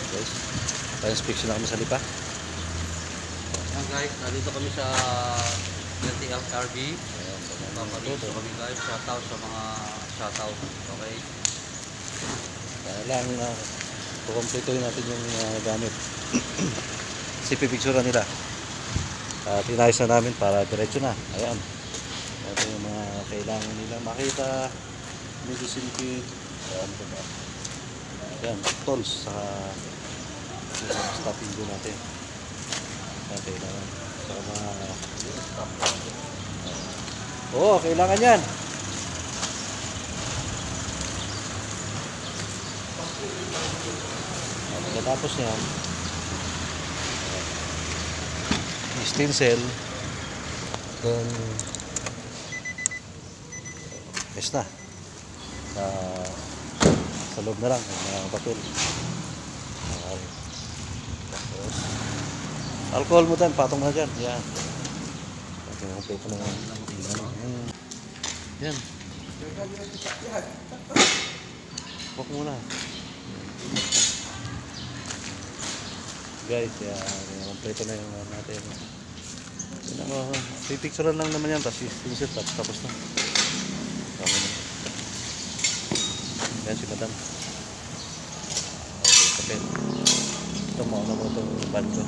Guys, pa-inspection na kami sa lipa. Ayan guys, nandito kami sa LTFRB. Paparito kami guys, shoutout sa mga shoutout. Okay. Kaya lang kukumpletuhin natin yung gamit. Pipicturean nila. At inayos na namin para diretso na. Ayan. Ito yung mga kailangan nila makita. Medicine kit. Ayan. Ayan. Tools sa stopping doon natin. Ayan. Kailangan. Sa mga oo, kailangan yan. Pagkatapos yan, stencil, then yes na sa loob na lang mga papel. Tapos alcohol mo din, patong na dyan. Yan, yung paper na yan. Huwag muna guys, yan kompleto na yung natin. Pipicturean lang naman yan, tapos insert, tapos na. Tama na. Yan si madam. Okay, kapit. Ito mauna mo itong band ko.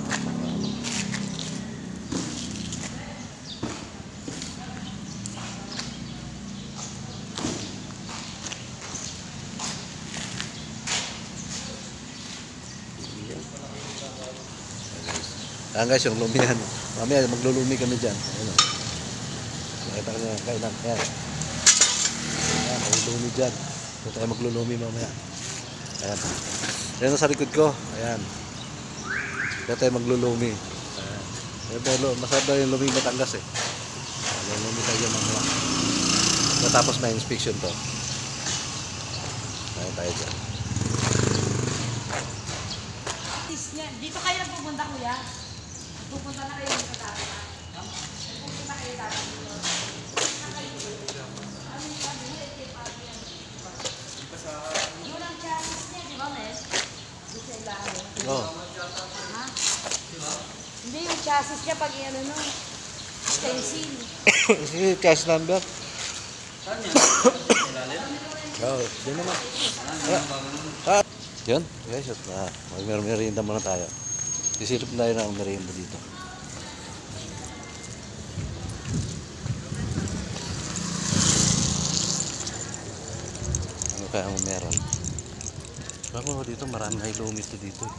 Ayan guys, yung lumihan. Mamaya maglulumi kami dyan. Ayan o. Nakita ko nyo. Kailan. Ayan. Ayan, maglulumi dyan. Doon tayo maglulumi mamaya. Ayan. Ayan sa likod ko. Ayan. Doon tayo maglulumi. Ayan. Pero masarap daw yung luming Batangas eh. Maglulumi tayo mamaya. Matapos may inspection to. Ayan tayo dyan. Dito kayo pupunta kuya? Pupunta na kayo sa dati. Pupunta kayo dati. Yun ang chassis niya, di ba, Mes? Doon sa ilalim. Oo. Ha? Hindi, yung chassis niya pag ano no, stencil. Sige, cash number. Saan yan? Oo, yun naman. Yun, guys, at mag-merienda muna tayo. Isirip na yun ang merienda dito. Ano kaya ang meron? Ako dito, marami high low ito dito.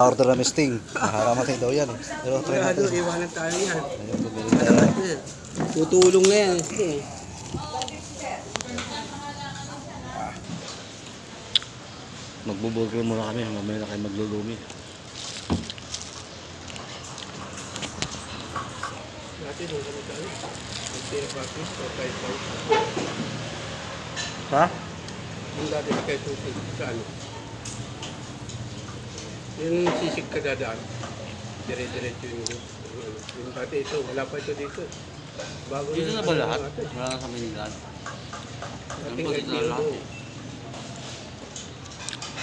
Order na misting. Nakakamatay daw yan. Pero try natin. Iwanan tayo yan. Ayun, bumili tayo. Tutulong na yan. Magbuburger muna kami. Mamaya na kayo maglulumi. Dati nung kami tayo. Nagtira bakit? Ha? Yung dati na kayo susig. Sa ano? Yung sisig ka dadaan. Dire-diretso yung dati ito. Wala pa ito dito. Bago Dito na ba lahat? Wala na sa Manila. Dating Ano ba dito na lahat? LTO.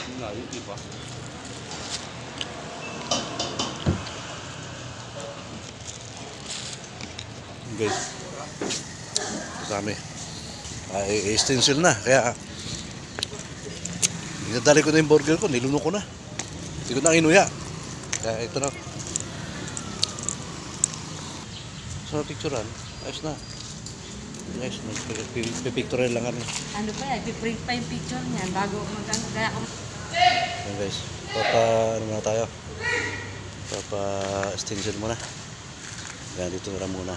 Yung layo, di ba? Guys. Kasami. Ay, stencil na. Kaya, dinadali ko na yung burger ko. Nilunok ko na. Hindi ko na inuya. Kaya ito na. So, picturean. Ayos na. Ayos na. Pipicturean lang kami. Ano pa yan? Piprint pa yung picture niyan bago magkano. Kaya kung Ayan guys. Ano muna tayo? Stencil muna. Kaya dito na muna.